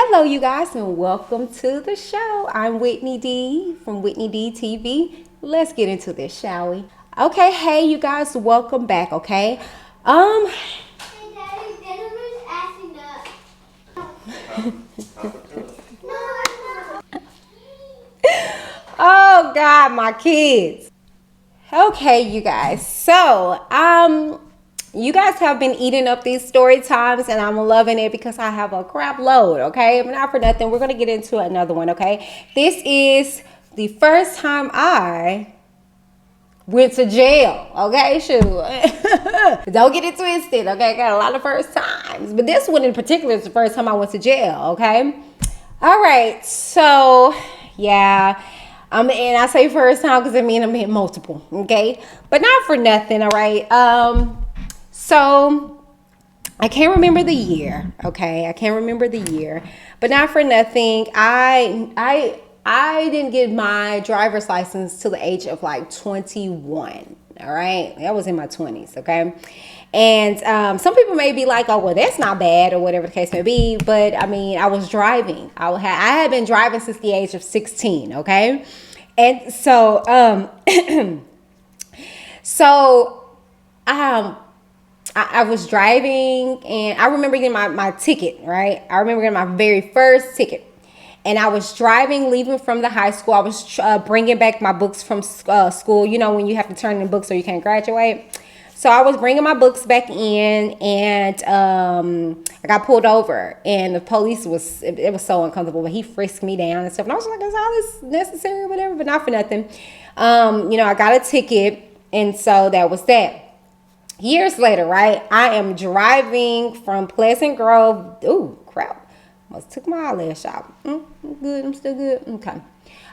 Hello, you guys, and welcome to the show. I'm Whitney D from Whitney D TV. Let's get into this, shall we? Okay, hey, you guys, welcome back. Okay, um, Hey, Daddy, Jennifer's acting up. oh God, my kids. Okay, you guys. So, you guys have been eating up these story times, and I'm loving it because I have a crap load. Okay, but not for nothing. We're gonna get into another one. Okay, this is the first time I went to jail. Okay, shoot. Don't get it twisted. Okay, I got a lot of first times, but this one in particular is the first time I went to jail. Okay, all right. So, yeah. And I say first time because I mean I'm in multiple, okay? But not for nothing, all right? So I can't remember the year, okay? I can't remember the year, but not for nothing. I didn't get my driver's license till the age of like 21, all right? That was in my 20s, okay? And some people may be like, oh, well, that's not bad or whatever the case may be. But I mean, I was driving. I had been driving since the age of 16. Okay. And so, I was driving and I remember getting my ticket, right? I remember getting my very first ticket. And I was driving, leaving from the high school. I was bringing back my books from school. You know, when you have to turn in books or you can't graduate. So I was bringing my books back in, and I got pulled over, and the police it was so uncomfortable, but he frisked me down and stuff. And I was like, is all this necessary or whatever? But not for nothing. I got a ticket, and so that was that. Years later, right, I am driving from Pleasant Grove. Ooh, crap. Must took my eyelash out. I'm good. I'm still good. Okay.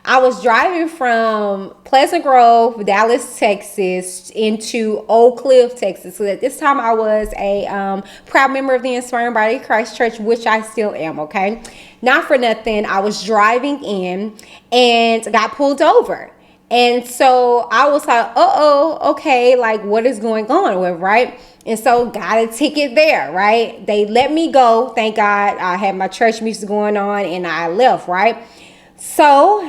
I was driving from Pleasant Grove, Dallas, Texas, into Oak Cliff, Texas. So at this time, I was a proud member of the Inspiring Body of Christ Church, which I still am, okay? Not for nothing, I was driving in and got pulled over. And so I was like, okay, like what is going on with, right? And so got a ticket there, right? They let me go, thank God. I had my church music going on and I left, right? So,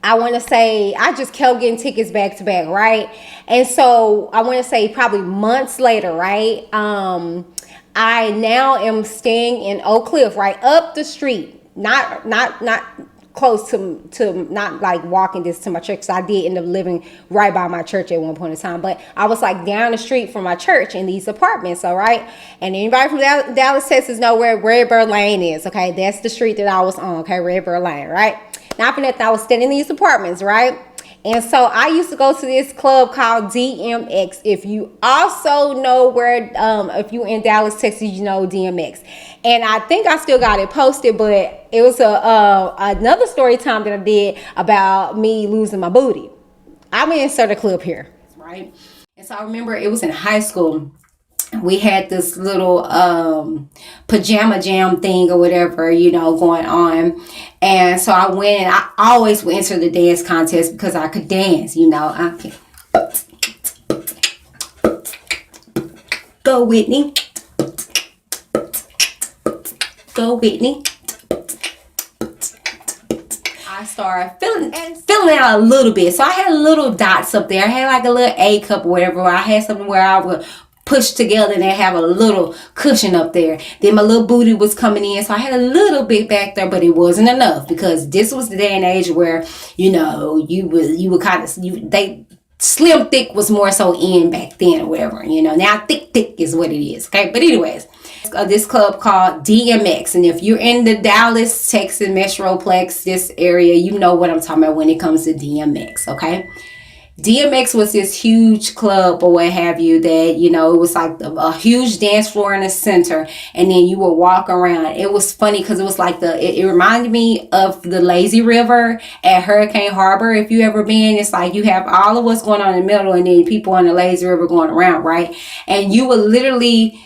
I want to say I just kept getting tickets back to back, right? And so I want to say probably months later, right? I now am staying in Oak Cliff, right up the street, not close to not like walking distance to my church. Cause I did end up living right by my church at one point in time, but I was like down the street from my church in these apartments. All right. And anybody from Dallas, Texas know where Redbird Lane is. Okay. That's the street that I was on. Okay. Redbird Lane. Right. Now for nothing, I was staying in these apartments. Right. And so I used to go to this club called DMX. If you also know where, if you in Dallas, Texas, you know DMX. And I think I still got it posted, but it was another story time that I did about me losing my booty. I'm gonna insert a clip here, right? And so I remember it was in high school. We had this little pajama jam thing or whatever, going on. And so I went, and I always would enter the dance contest because I could dance, I can go Whitney. Go Whitney. I started filling out a little bit. So I had little dots up there. I had like a little A cup or whatever. I had something where I would push together and they have a little cushion up there. Then my little booty was coming in, so I had a little bit back there, but it wasn't enough because this was the day and age where you were kind of they slim thick was more so in back then or whatever. Now thick is what it is. Okay, but anyways, this club called DMX, and if you're in the Dallas, Texas metroplex, this area, you know what I'm talking about when it comes to DMX. Okay. DMX was this huge club or what have you that, it was like a huge dance floor in the center, and then you would walk around. It was funny because it was like it reminded me of the lazy river at Hurricane Harbor. If you ever been, it's like you have all of what's going on in the middle and then people on the lazy river going around, right? And you would literally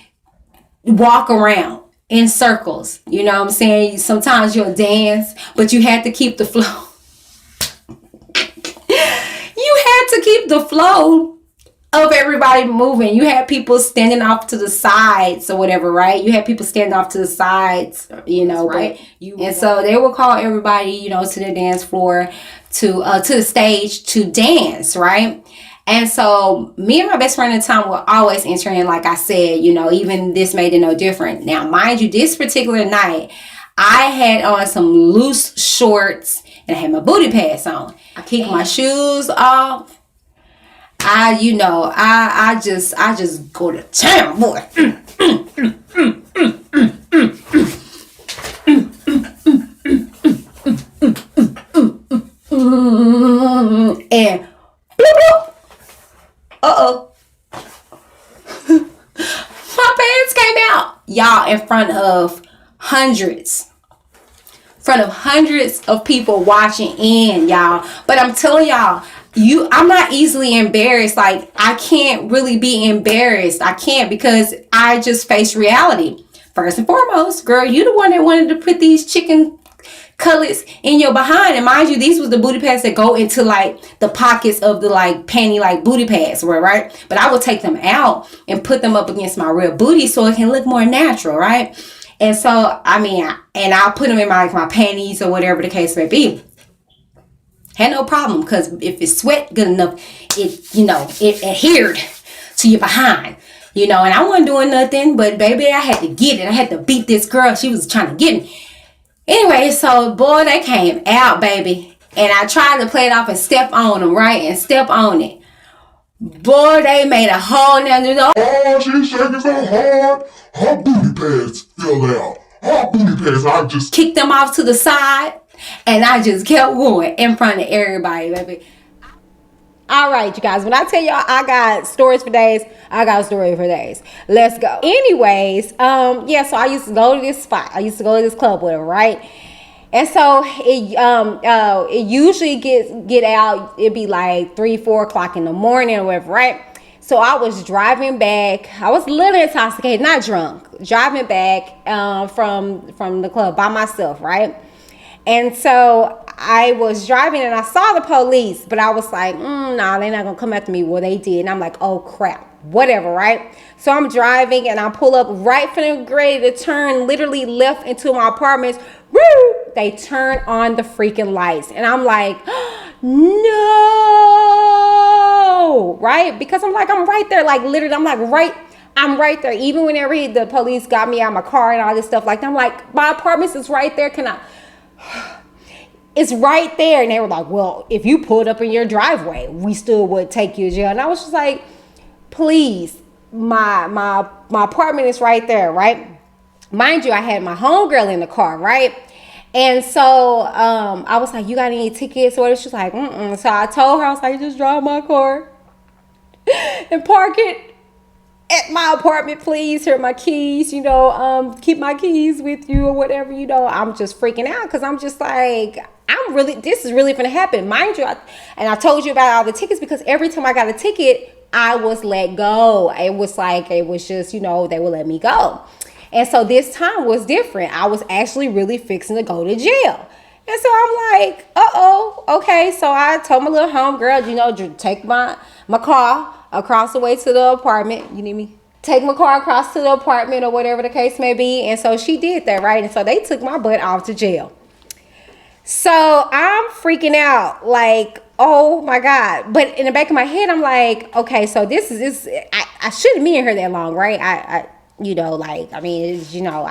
walk around in circles. You know what I'm saying? Sometimes you'll dance, but you had to keep the flow. You had to keep the flow of everybody moving. You had people standing off to the sides or whatever, right? You had people standing off to the sides, you know, right? And so they would call everybody, you know, to the dance floor, to the stage to dance, right? And so me and my best friend at the time were always entering, like I said, you know, even this made it no different. Now, mind you, this particular night, I had on some loose shorts and I had my booty pads on. I kicked my shoes off. I just go to town, boy. And my pants came out, y'all, in front of hundreds of people watching in, y'all. But I'm telling y'all, I'm not easily embarrassed. Like, I can't really be embarrassed. I can't, because I just face reality. First and foremost, girl, you the one that wanted to put these chicken cutlets in your behind. And mind you, these was the booty pads that go into like the pockets of the like panty like booty pads, right? But I would take them out and put them up against my real booty so it can look more natural, right? And so, I mean, and I'll put them in my panties or whatever the case may be. Had no problem, because if it's sweat good enough, it adhered to your behind, you know. And I wasn't doing nothing, but baby, I had to get it. I had to beat this girl. She was trying to get me. Anyway, so boy, they came out, baby, and I tried to play it off and step on them, right, and step on it. Boy, they made a hole now. Oh, she's shaking so hard, her booty pads fell out. Her booty pads, I just kicked them off to the side. And I just kept going in front of everybody, baby. All right, you guys. When I tell y'all I got stories for days, I got a story for days. Let's go. Anyways, yeah. So I used to go to this spot. I used to go to this club with her, right? And so it usually get out. It'd be like 3-4 o'clock in the morning or whatever, right? So I was driving back. I was a little intoxicated, not drunk. Driving back from the club by myself, right? And so I was driving and I saw the police, but I was like, nah, they're not going to come after me. Well, they did. And I'm like, oh, crap, whatever, right? So I'm driving and I pull up right from the ready to turn literally left into my apartment. Woo! They turn on the freaking lights. And I'm like, no, right? Because I'm like, I'm right there. Like, literally, I'm right there. Even whenever the police got me out of my car and all this stuff like that, I'm like, my apartment is right there. It's right there. And they were like, well, if you pulled up in your driveway, we still would take you to jail. And I was just like, please, my apartment is right there, right? Mind you, I had my homegirl in the car, right? And so I was like, you got any tickets or whatever? She's like, So I told her, I was like, just drive my car and park it at my apartment, please. Here are my keys, keep my keys with you or whatever, I'm just freaking out because I'm just like, this is really going to happen. Mind you, I told you about all the tickets because every time I got a ticket, I was let go. It was just, they would let me go. And so this time was different. I was actually really fixing to go to jail. And so I'm like, okay. So I told my little homegirl, take my car across the way to the apartment. You need me? Take my car across to the apartment or whatever the case may be. And so she did that, right? And so they took my butt off to jail. So I'm freaking out, like, oh my God. But in the back of my head, I'm like, okay, so I shouldn't be in here that long, right? I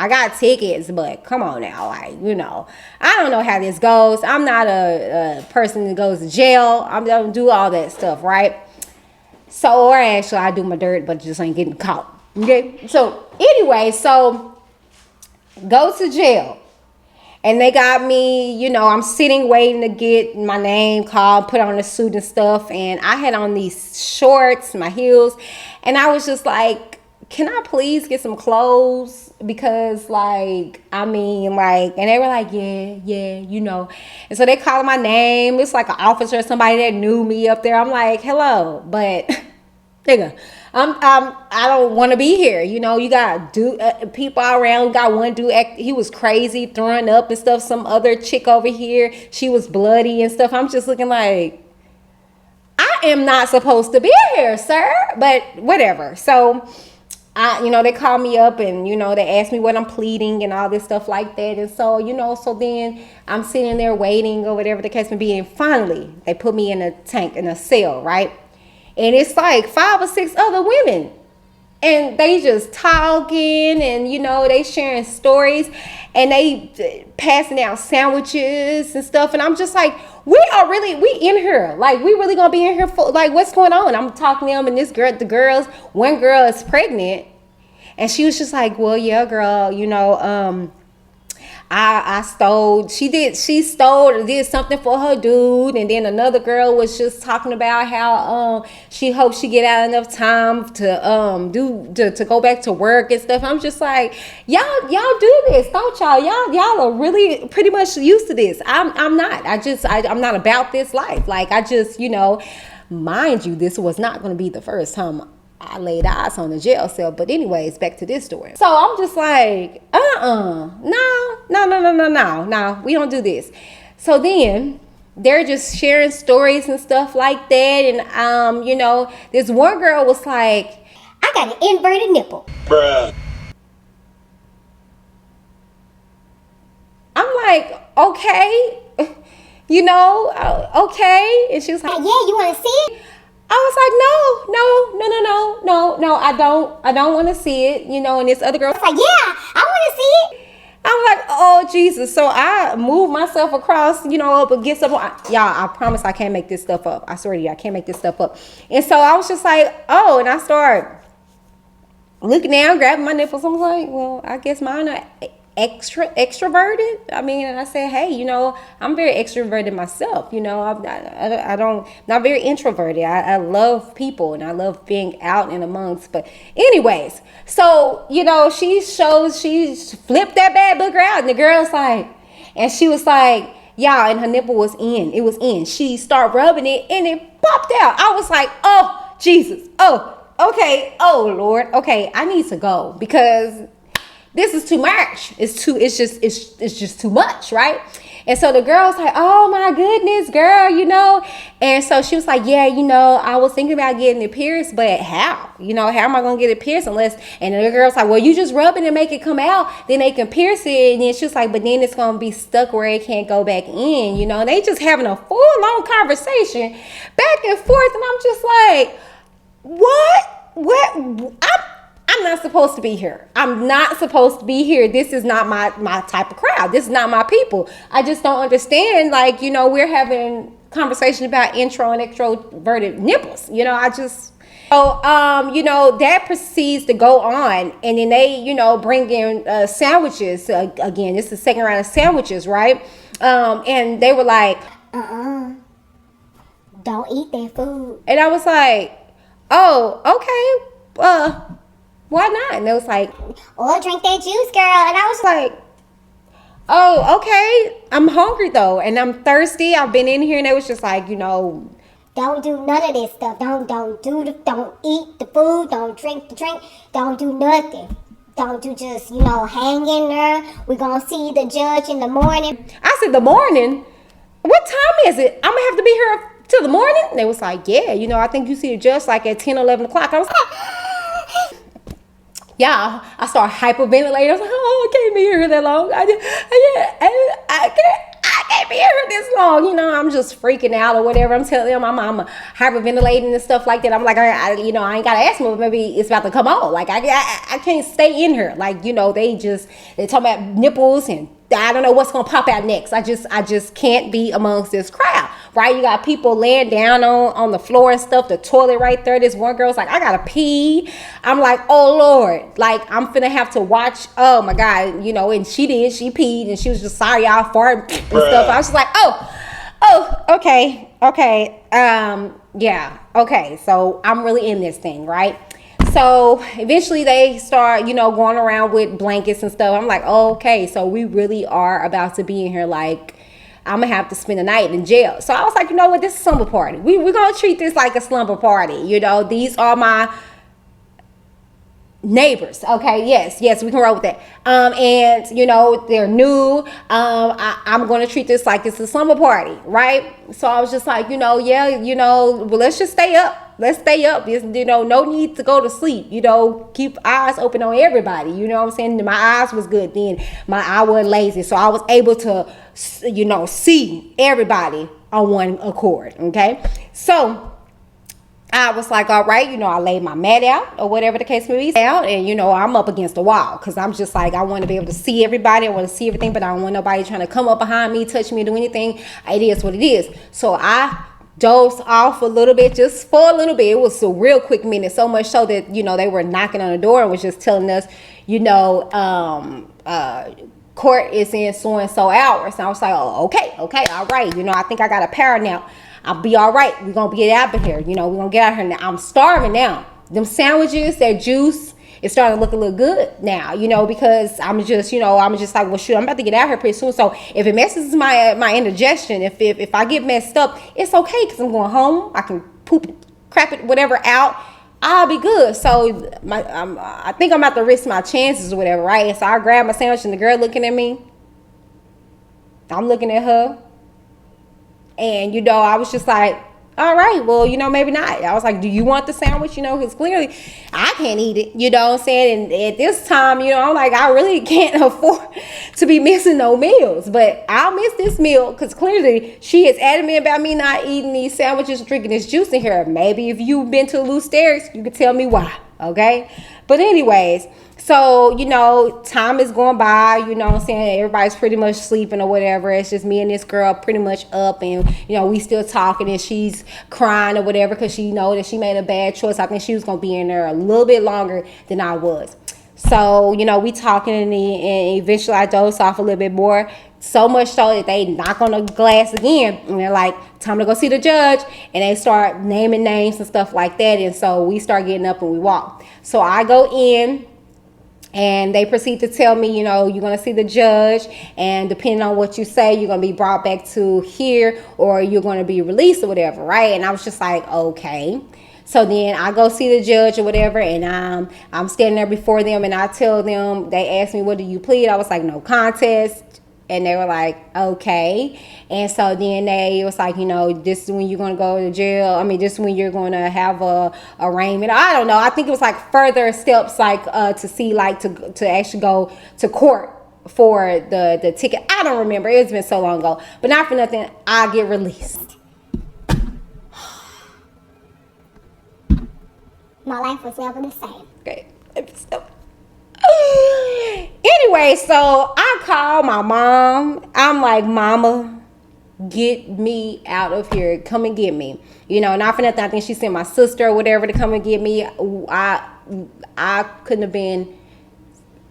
got tickets, but come on now, I don't know how this goes. I'm not a person that goes to jail. I don't do all that stuff, right? So, or actually, I do my dirt, but just ain't getting caught. Okay. So anyway, go to jail. And they got me, I'm sitting waiting to get my name called, put on a suit and stuff. And I had on these shorts, my heels. And I was just like, can I please get some clothes? Because and they were like, yeah. And so they called my name. It's like an officer or somebody that knew me up there. I'm like, hello, but nigga, I don't want to be here. You got people around. Got one dude, he was crazy, throwing up and stuff. Some other chick over here, she was bloody and stuff. I'm just looking like, am not supposed to be here, sir. But whatever. So they call me up and, they ask me what I'm pleading and all this stuff like that. And so, so then I'm sitting there waiting or whatever the case may be. And finally, they put me in a cell, right? And it's like 5 or 6 other women. And they just talking and, they sharing stories and they passing out sandwiches and stuff. And I'm just like, we in here. Like, we really gonna be in here for, like, what's going on? I'm talking to them and one girl is pregnant. And she was just like, well, yeah, girl, she did something for her dude. And then another girl was just talking about how she hopes she get out enough time to go back to work and stuff. I'm just like, y'all do this, don't y'all? Y'all are really pretty much used to this. I'm not. I'm not about this life. Like, I just, mind you, this was not going to be the first time I laid eyes on the jail cell. But anyways, back to this story. So I'm just like, no, we don't do this. So then they're just sharing stories and stuff like that. And, this one girl was like, I got an inverted nipple. Bruh. I'm like, okay, okay. And she was like, Yeah, you want to see it? I was like, no, I don't want to see it, and this other girl was like, yeah, I want to see it. I'm like, oh, Jesus. So I moved myself across, up against something. Y'all, I promise I can't make this stuff up. I swear to you, I can't make this stuff up. And so I was just like, oh, and I started looking down, grabbing my nipples. I was like, well, I guess mine are extroverted. I mean, and I said, hey, I'm very extroverted myself. I'm not very introverted. I love people and I love being out and amongst. But anyways, so she flipped that bad booger out, and the girl's like, and she was like, yeah, and her nipple was in. It was in. She started rubbing it and it popped out. I was like, oh, Jesus. Oh, okay. Oh, Lord. Okay, I need to go because this is too much. It's just too much, right? And so the girl's like, oh my goodness, girl, And so she was like, yeah, I was thinking about getting it pierced, but how? How am I gonna get it pierced unless? And the girl's like, well, you just rub it and make it come out, then they can pierce it. And then she was like, but then it's gonna be stuck where it can't go back in. They just having a full-on conversation back and forth, and I'm just like, what? I'm not supposed to be here. I'm not supposed to be here. This is not my type of crowd. This is not my people. I just don't understand. Like, we're having conversation about intro and extroverted nipples. That proceeds to go on. And then they, bring in sandwiches. Again, this is the second round of sandwiches, right? And they were like, don't eat that food. And I was like, oh, okay. Why not? And it was like, or drink that juice, girl. And I was like, oh, okay. I'm hungry though, and I'm thirsty. I've been in here, and it was just like, don't do none of this stuff. Don't eat the food. Don't drink the drink. Don't do nothing. Don't do just hang in there. We're gonna see the judge in the morning. I said, the morning? What time is it? I'm gonna have to be here till the morning. And they was like, yeah, I think you see the judge like at 10 or 11 o'clock. I was like, yeah, I started hyperventilating. I was like, oh, I can't be here that long. I can't be here this long. I'm just freaking out or whatever. I'm telling them I'm hyperventilating and stuff like that. I'm like, I ain't got to ask them, but maybe it's about to come on. Like, I can't stay in here. Like, they talk about nipples and I don't know what's going to pop out next. I just can't be amongst this crowd, right? You got people laying down on the floor and stuff, the toilet right there. This one girl's like, I got to pee. I'm like, oh, Lord. Like, I'm finna have to watch. Oh, my God. And she peed, and she was just sorry, y'all farted and stuff. I was just like, oh, okay. Yeah, okay. So I'm really in this thing, right? So eventually they start, going around with blankets and stuff. I'm like, oh, okay, so we really are about to be in here. Like, I'm gonna have to spend the night in jail. So I was like, you know what? This is a slumber party. We're gonna treat this like a slumber party. These are my neighbors. Okay, yes, we can roll with that. And you know, they're new. I'm gonna treat this like it's a slumber party, right? So I was just like, you know, yeah, you know, well, let's just stay up. Let's stay up. You know, no need to go to sleep. You know, keep eyes open on everybody. You know what I'm saying? My eyes was good then. My eye wasn't lazy, so I was able to, you know, see everybody on one accord. Okay, so I was like, all right, you know, I laid my mat out or whatever the case may be out, and you know, I'm up against the wall because I'm just like, I want to be able to see everybody. I want to see everything, but I don't want nobody trying to come up behind me, touch me, do anything. It is what it is. So I dozed off a little bit, just for a little bit. It was a real quick minute, so much so that, you know, they were knocking on the door and was just telling us, you know, court is in so and so hours. And I was like, oh, okay, all right. You know, I think I got a power now. I'll be all right. We're going to get out of here. You know, we're going to get out of here now. I'm starving now. Them sandwiches, that juice, it's starting to look a little good now, you know, because I'm just, you know, I'm just like, well, shoot, I'm about to get out of here pretty soon. So if it messes my indigestion, if I get messed up, it's okay because I'm going home. I can poop, crap it, whatever out. I'll be good. So I think I'm about to risk my chances or whatever, right? So I grab my sandwich and the girl looking at me. I'm looking at her. And, you know, I was just like, all right, well, you know, maybe not. I was like, do you want the sandwich? You know, because clearly I can't eat it, you know what I'm saying? And at this time, you know, I'm like, I really can't afford to be missing no meals. But I'll miss this meal because clearly she is adamant about me not eating these sandwiches, drinking this juice in here. Maybe if you've been to Loose Stairs, you can tell me why, okay? But anyways, so, you know, time is going by, you know what I'm saying? Everybody's pretty much sleeping or whatever. It's just me and this girl pretty much up, and, you know, we still talking, and she's crying or whatever because she know that she made a bad choice. I think she was going to be in there a little bit longer than I was. So, you know, we talking, and eventually I dozed off a little bit more. So much so that they knock on the glass again, and they're like, time to go see the judge. And they start naming names and stuff like that. And so we start getting up and we walk. So I go in. And they proceed to tell me, you know, you're going to see the judge, and depending on what you say, you're going to be brought back to here, or you're going to be released or whatever, right? And I was just like, okay. So then I go see the judge or whatever, and I'm standing there before them, and I tell them, they asked me, what do you plead? I was like, no contest. And they were like, okay. And so then they was like, you know, this is when you're going to go to jail. I mean, this is when you're going to have a arraignment. I don't know. I think it was like further steps, like to see, like to actually go to court for the ticket. I don't remember. It's been so long ago. But not for nothing, I get released. My life was never the same. Okay. Anyway, so I call my mom. I'm like, Mama, get me out of here. Come and get me. You know, not for nothing. I think she sent my sister or whatever to come and get me. I couldn't have been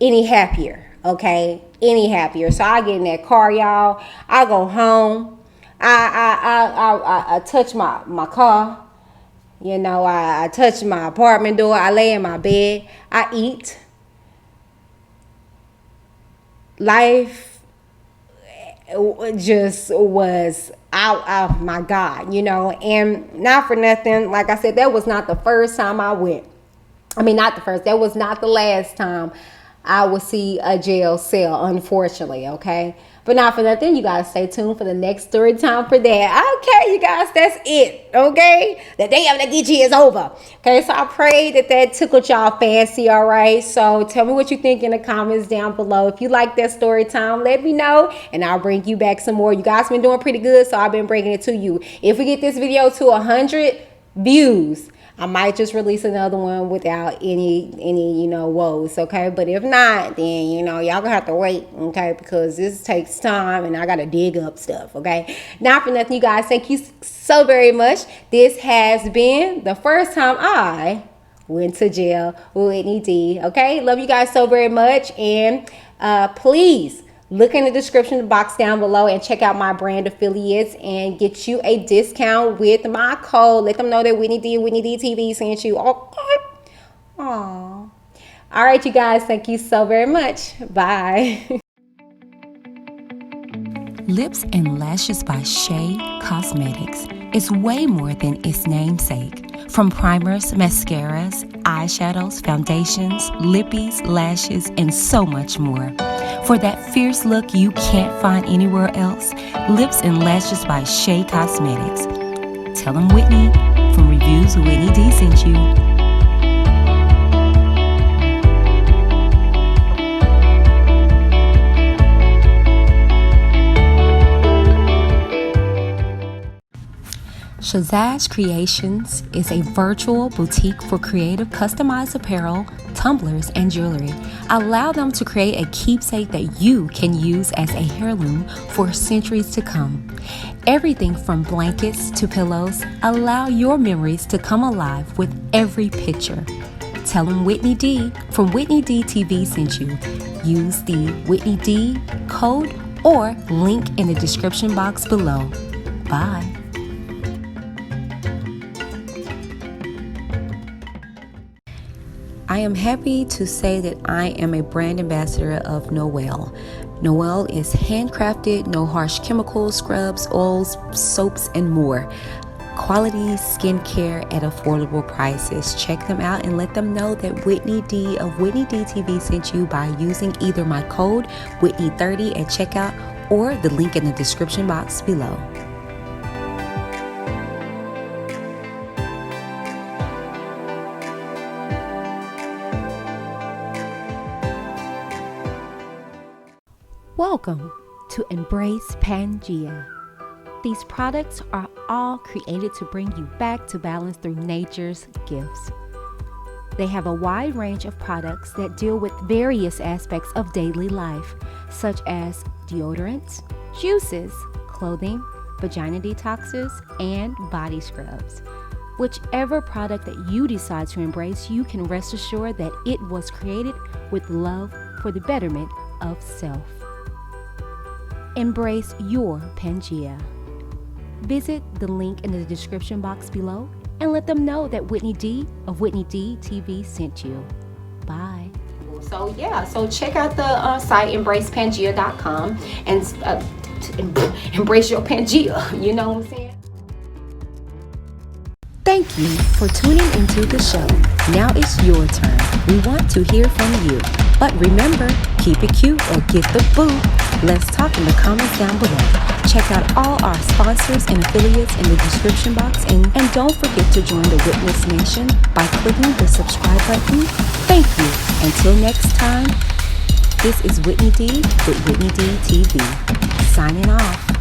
any happier. Okay, any happier. So I get in that car, y'all. I go home. I touch my car. You know, I touch my apartment door. I lay in my bed. I eat. Life just was out. Oh my God, you know, and not for nothing. Like I said, that was not the first time I went. I mean, not the first. That was not the last time I would see a jail cell, unfortunately, okay? But not for nothing, you guys stay tuned for the next story time for that. Okay, you guys, that's it, okay? The day of the Geechee is over. Okay, so I pray that tickled y'all fancy, all right? So tell me what you think in the comments down below. If you like that story time, let me know, and I'll bring you back some more. You guys been doing pretty good, so I've been bringing it to you. If we get this video to 100 views, I might just release another one without any you know, woes, okay? But if not, then, you know, y'all gonna have to wait, okay? Because this takes time, and I gotta dig up stuff, okay? Not for nothing, you guys. Thank you so very much. This has been the first time I went to jail with Whitney D, okay? Love you guys so very much, and please look in the description box down below and check out my brand affiliates and get you a discount with my code. Let them know that Whitney D TV sent you. Oh, all right, you guys. Thank you so very much. Bye. Lips and Lashes by Shea Cosmetics is way more than its namesake. From primers, mascaras, eyeshadows, foundations, lippies, lashes, and so much more. For that fierce look you can't find anywhere else, Lips and Lashes by Shea Cosmetics. Tell them Whitney from Reviews with Whitney D sent you. Shazaj Creations is a virtual boutique for creative customized apparel, tumblers, and jewelry. Allow them to create a keepsake that you can use as a heirloom for centuries to come. Everything from blankets to pillows, allow your memories to come alive with every picture. Tell them Whitney D from Whitney D TV sent you. Use the Whitney D code or link in the description box below. Bye. I am happy to say that I am a brand ambassador of Noel. Noel is handcrafted, no harsh chemicals, scrubs, oils, soaps, and more. Quality skincare at affordable prices. Check them out and let them know that Whitney D of Whitney D TV sent you by using either my code Whitney30 at checkout or the link in the description box below. Welcome to Embrace Pangea. These products are all created to bring you back to balance through nature's gifts. They have a wide range of products that deal with various aspects of daily life, such as deodorants, juices, clothing, vagina detoxes, and body scrubs. Whichever product that you decide to embrace, you can rest assured that it was created with love for the betterment of self. Embrace your Pangea. Visit the link in the description box below and let them know that Whitney D of Whitney D TV sent you. Bye. So check out the site embracepangea.com and embrace your Pangea. You know what I'm saying? Thank you for tuning into the show. Now it's your turn. We want to hear from you. But remember, keep it cute or get the boot. Let's talk in the comments down below. Check out all our sponsors and affiliates in the description box. And don't forget to join the Witness Nation by clicking the subscribe button. Thank you. Until next time, this is Whitney D with Whitney D TV. Signing off.